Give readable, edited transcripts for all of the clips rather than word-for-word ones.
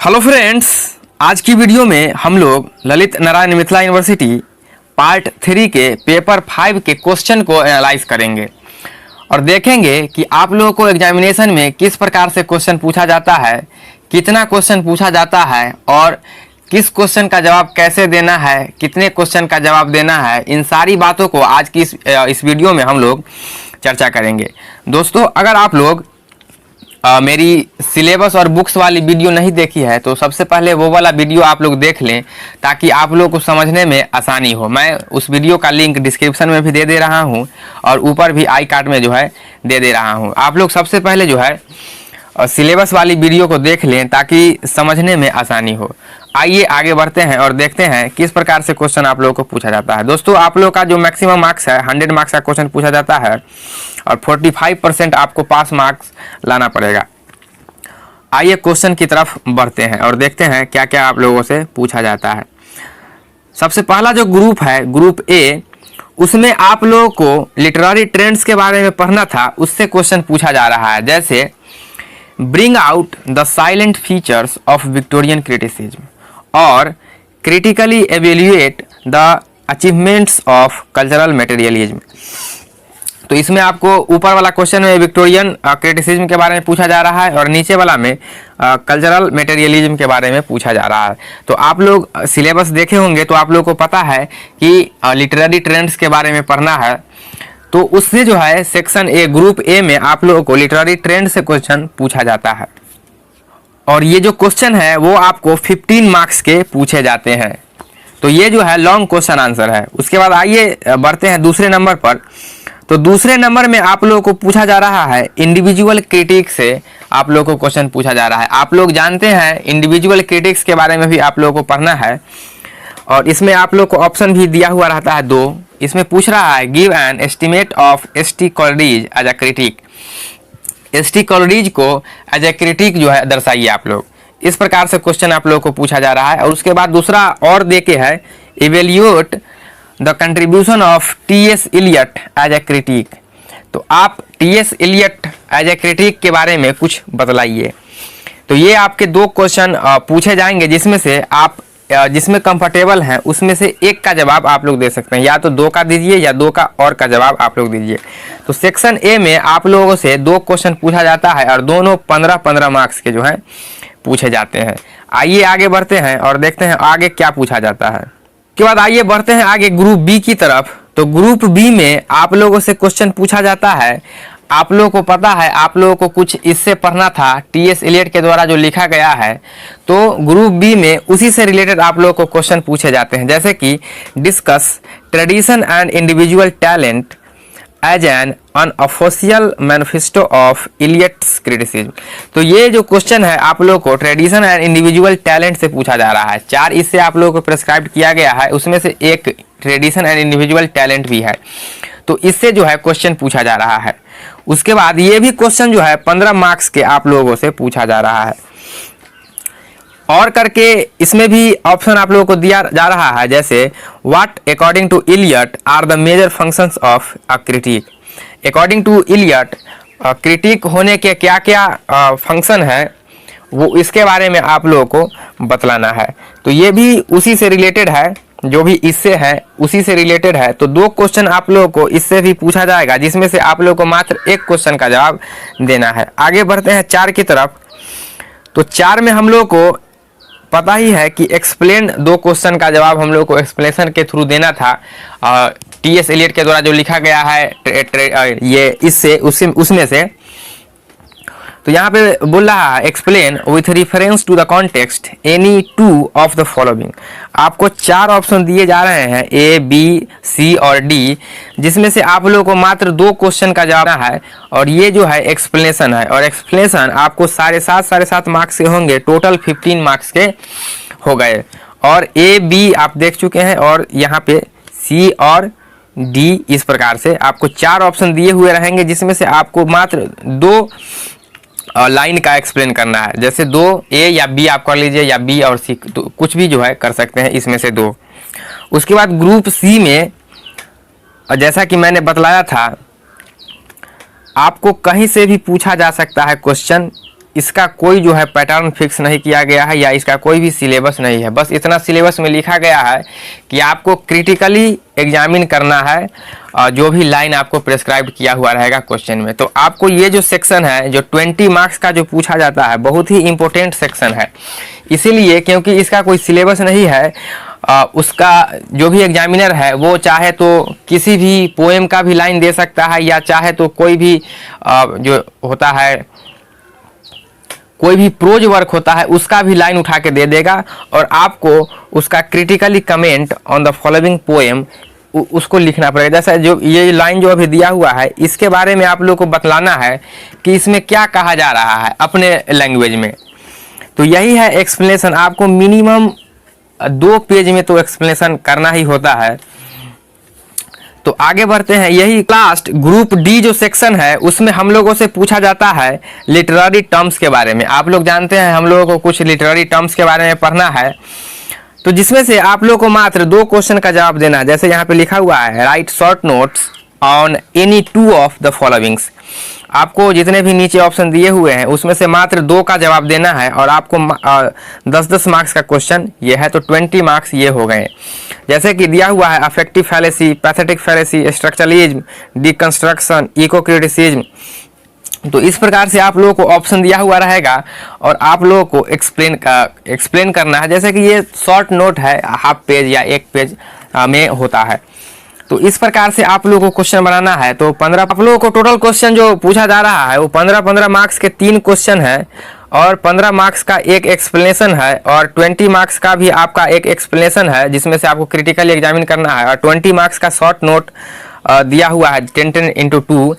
Hello friends, आज की video में हम लोग ललित नारायण मिथिला यूनिवर्सिटी पार्ट 3 के पेपर 5 के क्वेश्चन को एनालाइज करेंगे और देखेंगे कि आप लोगों को एग्जामिनेशन में किस प्रकार से क्वेश्चन पूछा जाता है, कितना क्वेश्चन पूछा जाता है और किस क्वेश्चन का जवाब कैसे देना है, कितने क्वेश्चन का जवाब देना है। इन सारी बातों को आज की इस वीडियो में हम लोग चर्चा करेंगे। दोस्तों, अगर आप लोग मेरी सिलेबस और बुक्स वाली वीडियो नहीं देखी है तो सबसे पहले वो वाला वीडियो आप लोग देख लें ताकि आप लोग को समझने में आसानी हो। मैं उस वीडियो का लिंक डिस्क्रिप्शन में भी दे दे रहा हूं और ऊपर भी आई कार्ड में जो है दे दे रहा हूं। आप लोग सबसे पहले जो है सिलेबस वाली वीडियो को देख लें ताकि समझने में आसानी हो। आइए आगे बढ़ते हैं और देखते हैं किस प्रकार से क्वेश्चन आप लोगों को पूछा जाता है। दोस्तों, आप लोग का जो मैक्सिमम मार्क्स है 100 मार्क्स का क्वेश्चन पूछा जाता है और 45% आपको पास मार्क्स लाना पड़ेगा। आइए क्वेश्चन की तरफ बढ़ते हैं और देखते हैं क्या क्या आप लोगों से पूछा जाता है। सबसे पहला जो ग्रुप है, ग्रुप ए, उसमें आप लोगों को लिटरेरी ट्रेंड्स के बारे में पढ़ना था, उससे क्वेश्चन पूछा जा रहा है। जैसे bring out the silent features of Victorian criticism और critically evaluate the achievements of cultural materialism. तो इसमें आपको ऊपर वाला क्वेश्चन में विक्टोरियन क्रिटिसिज्म के बारे में पूछा जा रहा है और नीचे वाला में कल्चरल मटेरियलिज्म के बारे में पूछा जा रहा है। तो आप लोग सिलेबस देखे होंगे तो आप लोग को पता है कि लिटरेरी ट्रेंड्स के बारे में पढ़ना है। तो उससे जो है सेक्शन ए, ग्रुप ए में आप लोगों को लिटरेरी ट्रेंड से क्वेश्चन पूछा जाता है और ये जो क्वेश्चन है वो आपको 15 मार्क्स के पूछे जाते हैं। तो ये जो है लॉन्ग क्वेश्चन आंसर है। उसके बाद आइए बढ़ते हैं दूसरे नंबर पर। तो दूसरे नंबर में आप लोगों को पूछा जा रहा है इंडिविजुअल क्रिटिक से आप लोगों को क्वेश्चन पूछा जा रहा है। आप लोग जानते हैं इंडिविजुअल क्रिटिक्स के बारे में भी आप लोगों को पढ़ना है और इसमें आप लोग को ऑप्शन भी दिया हुआ रहता है 2। इसमें पूछ रहा है give an estimate of S T. Coleridge as a critic. S T. Coleridge को एज ए क्रिटिक जो है दर्शाइए आप लोग। इस प्रकार से क्वेश्चन आप लोगों को पूछा जा रहा है। और उसके बाद दूसरा और देके है evaluate the contribution of T S. Eliot as a critic. तो आप T S. Eliot as a critic के बारे में कुछ बतलाइए। तो ये आपके 2 क्वेश्चन पूछे जाएंगे जिसमें से आप जिसमें कंफर्टेबल हैं उसमें से एक का जवाब आप लोग दे सकते हैं, या तो 2 का दीजिए या 2 का और का जवाब आप लोग दीजिए। तो सेक्शन ए में आप लोगों से 2 क्वेश्चन पूछा जाता है और दोनों 15-15 मार्क्स के जो है पूछे जाते हैं। आइए आगे बढ़ते हैं और देखते हैं आगे क्या पूछा जाता है। उसके बाद आइए बढ़ते हैं आगे ग्रुप बी की तरफ। तो ग्रुप बी में आप लोगों से क्वेश्चन पूछा जाता है। आप लोगों को पता है, आप लोगों को कुछ इससे पढ़ना था टी.एस. इलियट के द्वारा जो लिखा गया है। तो ग्रुप बी में उसी से रिलेटेड आप लोगों को क्वेश्चन पूछे जाते हैं। जैसे कि discuss tradition and individual talent as an unofficial manifesto of Eliot's criticism. तो ये जो क्वेश्चन है आप लोगों को ट्रेडिशन एंड इंडिविजुअल टैलेंट से पूछा जा रहा है। 4 इससे आप लोगों को प्रिस्क्राइब किया गया है, उसमें से एक ट्रेडिशन एंड इंडिविजुअल टैलेंट भी है। तो इससे जो है क्वेश्चन पूछा जा रहा है। उसके बाद ये भी क्वेश्चन जो है 15 मार्क्स के आप लोगों से पूछा जा रहा है। और करके इसमें भी ऑप्शन आप लोगों को दिया जा रहा है। जैसे what according to Eliot are the major functions of a critic. According to Eliot critic होने के क्या क्या फंक्शन है वो इसके बारे में आप लोगों को बतलाना है। तो ये भी उसी से रिलेटेड है, जो भी इससे है उसी से रिलेटेड है। तो 2 क्वेश्चन आप लोगों को इससे भी पूछा जाएगा जिसमें से आप लोगों को मात्र 1 क्वेश्चन का जवाब देना है। आगे बढ़ते हैं 4 की तरफ। तो 4 में हम लोग को पता ही है कि एक्सप्लेन 2 क्वेश्चन का जवाब हम लोग को एक्सप्लेनेशन के थ्रू देना था। टी.एस. इलियट के द्वारा जो लिखा गया है ये इससे उसमें से। तो यहाँ पे बोल रहा है explain with reference to the context any 2 of the following. आपको 4 ऑप्शन दिए जा रहे हैं ए, बी, सी और डी, जिसमें से आप लोगों को मात्र 2 क्वेश्चन का जवाब है और ये जो है एक्सप्लेनेशन है। और एक्सप्लेनेशन आपको 7.5 मार्क्स के होंगे, टोटल 15 मार्क्स के हो गए। और ए, बी आप देख चुके हैं और यहाँ पे सी और डी, इस प्रकार से आपको 4 ऑप्शन दिए हुए रहेंगे जिसमें से आपको मात्र 2 लाइन का एक्सप्लेन करना है। जैसे 2 ए या बी आप कर लीजिए या बी और सी, तो कुछ भी जो है कर सकते हैं इसमें से 2। उसके बाद ग्रुप सी में जैसा कि मैंने बतलाया था आपको कहीं से भी पूछा जा सकता है क्वेश्चन इसका कोई जो है पैटर्न फिक्स नहीं किया गया है या इसका कोई भी सिलेबस नहीं है। बस इतना सिलेबस में लिखा गया है कि आपको क्रिटिकली एग्जामिन करना है जो भी लाइन आपको प्रेस्क्राइब किया हुआ रहेगा क्वेश्चन में। तो आपको ये जो सेक्शन है जो 20 मार्क्स का जो पूछा जाता है बहुत ही इंपॉर्टेंट सेक्शन है, इसीलिए क्योंकि इसका कोई सिलेबस नहीं है। उसका जो भी एग्जामिनर है वो चाहे तो किसी भी पोएम का भी लाइन दे सकता है या चाहे तो कोई भी जो होता है कोई भी प्रोज वर्क होता है उसका भी लाइन उठा के दे देगा और आपको उसका critically comment on the following poem उसको लिखना पड़ेगा। जैसा जो ये लाइन जो अभी दिया हुआ है इसके बारे में आप लोग को बतलाना है कि इसमें क्या कहा जा रहा है अपने लैंग्वेज में। तो यही है एक्सप्लेनेशन, आपको मिनिमम 2 पेज में तो एक्सप्लेनेशन करना ही होता है। तो आगे बढ़ते हैं। यही लास्ट ग्रुप डी जो सेक्शन है उसमें हम लोगों से पूछा जाता है लिटरेरी टर्म्स के बारे में। आप लोग जानते हैं हम लोगों को कुछ लिटरेरी टर्म्स के बारे में पढ़ना है, तो जिसमें से आप लोगों को मात्र 2 क्वेश्चन का जवाब देना है। जैसे यहाँ पे लिखा हुआ है right short notes on any 2 of the followings. आपको जितने भी नीचे ऑप्शन दिए हुए हैं उसमें से मात्र 2 का जवाब देना है और आपको 10-10 मार्क्स का क्वेश्चन ये है, तो 20 मार्क्स ये हो गए। जैसे कि दिया हुआ है affective fallacy, pathetic fallacy, structuralism, deconstruction, eco criticism. तो इस प्रकार से आप लोगों को ऑप्शन दिया हुआ रहेगा और आप लोगों को एक्सप्लेन करना है। जैसे कि ये शॉर्ट नोट है, हाफ पेज या 1 पेज में होता है। तो इस प्रकार से आप लोगों को क्वेश्चन बनाना है। तो 15 आप लोगों को टोटल क्वेश्चन जो पूछा जा रहा है वो 15-15 मार्क्स के 3 क्वेश्चन है और 15 मार्क्स का एक एक्सप्लेनेशन है और 20 मार्क्स का भी आपका एक एक्सप्लेनेशन है जिसमें से आपको क्रिटिकली एग्जामिन करना है और 20 मार्क्स का शॉर्ट नोट दिया हुआ है 10 × 2।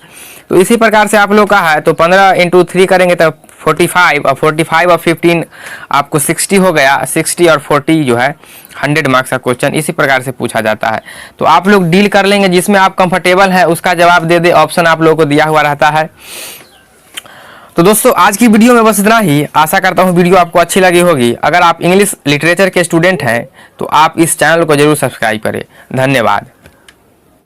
तो इसी प्रकार से आप लोग का है, तो 15 × 3 करेंगे तो 45 और 45 और 15 आपको 60 हो गया। 60 और 40 जो है 100 मार्क्स का क्वेश्चन इसी प्रकार से पूछा जाता है। तो आप लोग डील कर लेंगे, जिसमें आप कंफर्टेबल है उसका जवाब दे दे, ऑप्शन आप लोगों को दिया हुआ रहता है। तो दोस्तों आज की वीडियो में बस इतना ही। आशा करता हूँ वीडियो आपको अच्छी लगी होगी। अगर आप इंग्लिश लिटरेचर के स्टूडेंट हैं तो आप इस चैनल को जरूर सब्सक्राइब करें। धन्यवाद।